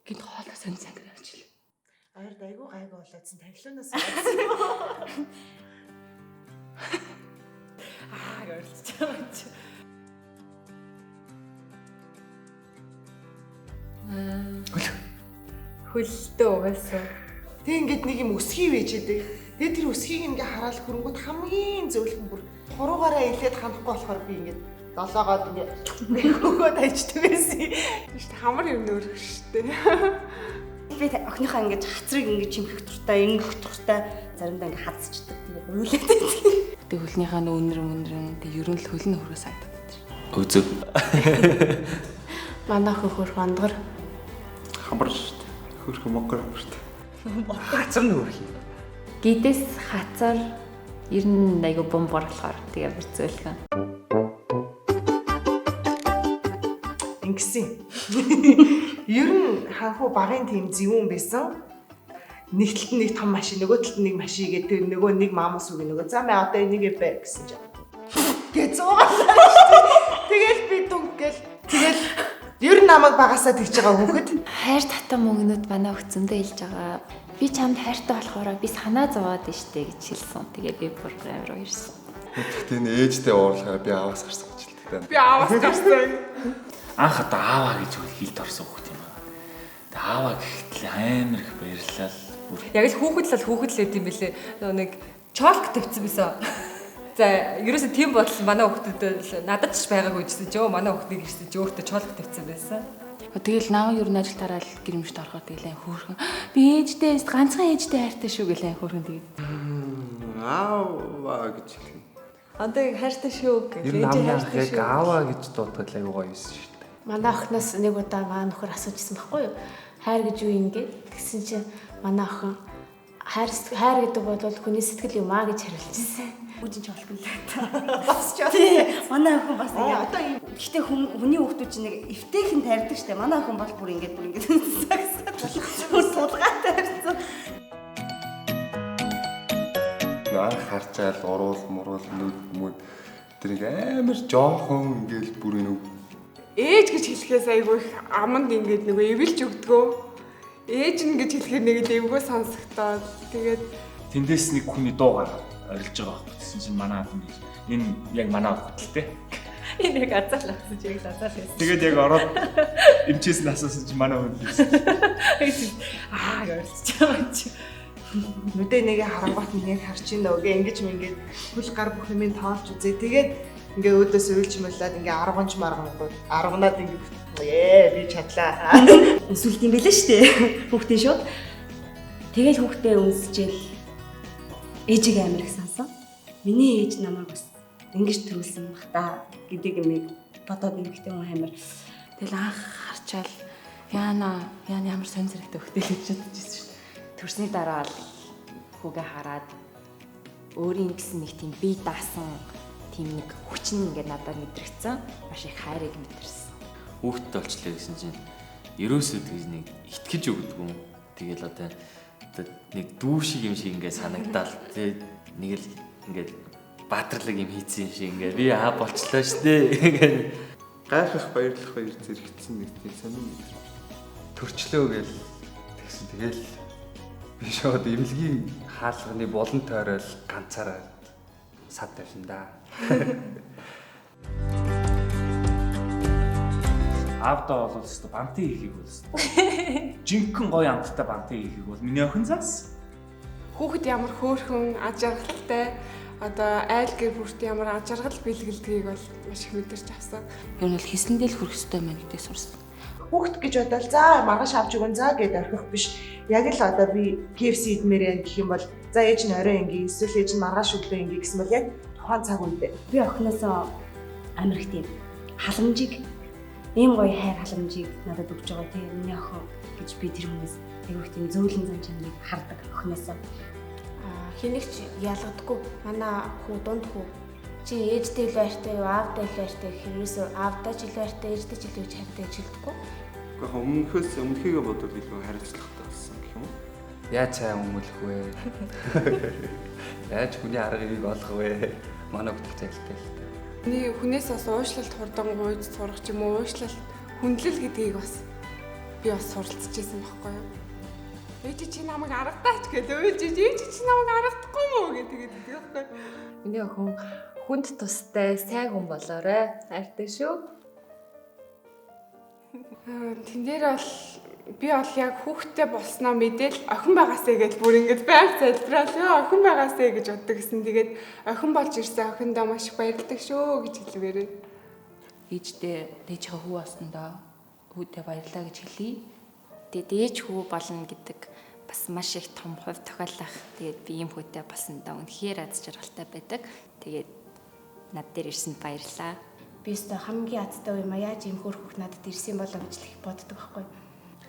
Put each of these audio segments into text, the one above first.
Гинт хоолой сонь сангираач хэл. Ойрд айгүй гайгүй болоодсан танилуунаас бодсон юм. Ойлцож байгаа чи. Хөлтөө угаасаа. Тэг ингээд нэг юм өсгий вэжэдэг. Тэгээ тэр өсгийг ингээ хараад хөрөнгөд хамгийн зөөлхөн бүр хуруугаараа илээд хандахгүй болохоор би ингээд долоогоод ингээ хөгөөд аждаг байсан. Тэгэж хамар юм нөөрөх штэ. Би охиныхаа ингэж хацрыг ингэж чимхэх туртай, ингэх туртай заримдаа ингэ хадсчдаг. Тэгээ өөлөөд. Тэг хөлнийхаа өнөр тэг ерөн л хөлн хөрөөс агдаад. Үзэг. Манайх хөрх ондгор. Хамар штэ. Хөрх мокор штэ. Хацар нөөрх юм. Гидээс хацар ер нь айгу бомбор болохоор тэгээ бүр зөөлхөн. Ингэсэн. Ер нь ханхуу багын тийм зөвүүн байсан. Нэг талд нэг том машин, нөгөө талд нэг машин гэдэг нөгөө нэг маамус үг нөгөө за мэ одоо энийг бэ гэсэн чинь. Гэ зуугаалаа шүү дээ. Тэгэл би дүнгээл тэгэл ер нь намайг багасаа тэгж байгаа хүүхэд. Хайр татам мөнгнүүд манай өгцөндөө хэлж байгаа. Би чамд хайртай болохоор би санаа зовоод штэ гэж хэлсэн. Тэгээ би бүр амар уярсан. Тэгтээ ээжтэй уурлахаар би ааваас гарсан гэж хэлдэг. Би ааваас гарсан. Анх одоо ааваа гэж хэлд орсон хүүхд юм аа. Тэгээ ааваа гэхдээ амар их баярлал. Яг л хүүхэд л байт юм бэлээ. Нэг чолк тавьсан байсан. За ерөөсөө тийм бодол манай хүүхдэд надад ч байгаагүй гэсэн ч манай хүүхдийг ирсэн ч өөртөө чолк тавьсан байсан. Тэгэл наав юу нажил тараад гэрэмжт ороход тэгэлээ хөөрхөн. Би ээжтэй ганцхан ээжтэй хайртай шүү гэлээ хөөрхөн тэгээд. Ааваа гэж хэлнэ. Одоо яг хайртай шүү гэх. Ер нь амнах яг ааваа гэж дуудаад айгүй гоё юмсэн шүү дээ. Манай охиноос нэг удаа манай нөхөр асуужсэн байхгүй юу? Хайр гэж юу юм гээд тэгсэн чинь манай охин хайр гэдэг бол хүний сэтгэл юм аа гэж хариулчихсан. Үжин ч болохгүй л бас ч манай охин бас ингэ одоо гэхдээ хүний хүүхдүүд чинь нэг эвтэйхэн тарьдаг штэ. Манай охин бол бүр ингэ бүр сулгаатай харьцсан. Наа харчаал уруул нүд тэрийг амар жоохон ингээл бүр нэг Ээж гэж хэлэхээс айгүй их аманд ингээд нөгөө эвэлж өгдгөө. Ээж нь гэж хэлэхээр нэг л эвгөө сонсогдоод тэгээд Тэндээс нэг хүний дуу гараад орилж байгаа байхгүй. Тэсэн чинь манай ад нэг энэ яг манай хөтөлтэй. Энэ яг азаал авсан чи яг азаал байсан. Тэгээд яг ороод эмчээс нь асуусан чинь манай хөтөлсөн. Ойлцож байгаа чи. Нүдэ нэгэ харангуут нэг харч ин өгөө ингэж мингээд хөл гар бүх юмыг тоолж үзээ. Тэгээд ингээ өөдөөс уйлж мөлаад ингээ 10 маргангууд 10-наад ингээ би чадлаа. Өсвөлт юм бэлээ штэ. Хүүхдээ шууд. Тэгэл хүүхдээ үнсчээл ээжийг амар их сансан. Миний ээж намайг бас ингэж төрүүлсэн бах та гэдэг юм бодоод эмэгтэй хүн амар. Тэгэл анх харчаал яана ямар сонь зэрэгтэй хөхтэй л гэж бодчихсон шүү. Төрсний дараа л хүүгээ хараад өөрийн гэсэн нэг тийм бие даасан тийм нэг хүчин ингээд надад мэдрэгцэн. Маш их хайрыг мэдэрсэн. Хүүхдтэй болчлаа гэсэн чинь ерөөсөө тэгж нэг итгэж өгдөггүй. Тэгэл одоо нэг дүү шиг юм шиг ингээд санагдаал. Тэгээд нэг л ингээд баатарлаг юм хийцэн юм шиг ингээд би болчлоо штэ. Ингээд гайхах баярлах баяр зэрэгцсэн нэг тийм сонир мэдрэмж. Төрчлөө гээл тэгсэн тэгэл би шууд эмнэлгийн хаалганы болон тойрол ганцаараа сад тавьсан да. Аавдаа бол өстө бантын хийхийг бол жинхэнэ гоё амттай бантын хийхийг бол миний охин заас. хүүхэд ямар хөөрхөн аж аргалтай одоо айл гэр бүрт ямар аж аргал бэлгэлдгийг бол маш их мэдэрч авсан. Ер нь бол хийсэндээ л хүрх ёстой мэн гэдэг сурсан. Хүүхэд гэж бодвол за маргааш авч өгөн за гэдээ орхих биш. Яг л одоо би KFC идмээр гэх юм бол за ээж нь орой ингээ эсвэл ээж нь маргааш өглөө ингээ гэсэн бол яг тухайн цаг үедээ Би охиноосоо амар их тийм халамжийг ийм гоё хайр халамжийг надад өгч байгаа тийм миний охин гэж би тэр хүмүүс айгүй их тийм зөөлөн зан чанарыг хардаг охиноосоо. Хэнийг ч ялгадаггүй. Манай хүү дунд хүү чи ээжтэй илүү хайртай юу, аавтай илүү хайртай гэхээр ерөөсөө аавтай ч илүү хайртай, ээжтэй ч илүү хайртай гэж хэлдэггүй. Гэхдээ өмнөхийгөө бодвол илүү хариуцлагатай болсон гэх юм уу? Яаж сайн өмөлөх вэ? Яаж хүний аргыг олох вэ? Манай хөтөлж айлтай л та. Хүний хүнээс бас уушлалт хурдан гуйж сурах ч юм уу уушлалт хүндлэл гэдгийг бас би бас суралцчихсан байхгүй юу. Ээж чи намайг аргадаач гэж уйлж ээж чи намайг аргадахгүй мó гэдэг байхгүй юу. Миний охин хүнд тустай сайн хүн болоорой. Хайртай шүү. Тэн дээр бол би бол яг хүүхдтэй болсноо мэдээл охин байгаасаа гэж бүр ингэж байр залбирал ёо охин байгаасаа гэж боддог гэсэн. Тэгээд охин болж ирсэн охиндоо маш их баярлдаг шүү гэж хэлвэрээ. Ээжтэй дээжийнхээ хүү болсондоо хүүдээ баярлаа гэж хэлье. Тэгээд ээж хүү болно гэдэг бас маш их том хувь тохиолдол. Тэгээд би ийм хөөтэй болсондоо үнэхээр аз жаргалтай байдаг. Тэгээд над дээр ирсэнд баярлаа. Би өөртөө хамгийн азтай үе маяа яаж ийм хөр хөх надад ирсэн болоо гэж л их боддог байхгүй.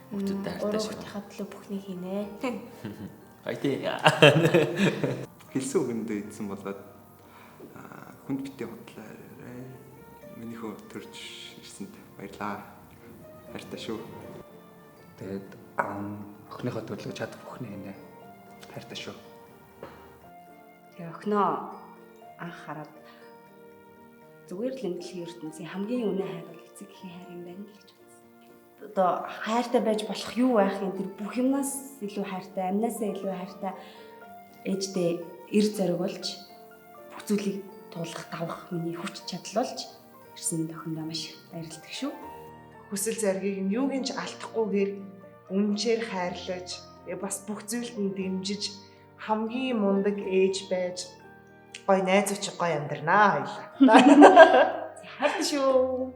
Хүүхдүүдтэй хайртай шүү. Өөрийнхөө төлөө бүхнийг хийнэ. Хайти. Хэлсэн үгэндээ ийдсэн болоод хүнд битээ бодлоо. Миний хөө төрж ирсэнд баярлаа. Хайртай шүү. Тэгээд охиныхоо төлөө чадах бүхний хийнэ. Хайртай шүү. Тэгээ охиноо анх хараад зүгээр л эмгэлгийн ертөнцийн хамгийн үнэ хайр бол эцэг эхийн хайр юм байна л гэж бодсон. Одоо хайртай байж болох юу байх юм тэр бүх юмнаас илүү хайртай, амнасаа илүү хайртай ээжтэй эр зориг болж бүх зүйлийг туулах, давах миний хүч чадал болж ирсэн охиндоо маш их баярлалдаг шүү. Хүсэл зоригийг нь юуг ч алдахгүйгээр үнчээр хайрлаж, бас бүх зүйлд нь дэмжиж хамгийн мундаг ээж байж гой найзууч гой амьдрнаа хоёлаа. Хайртай шүү.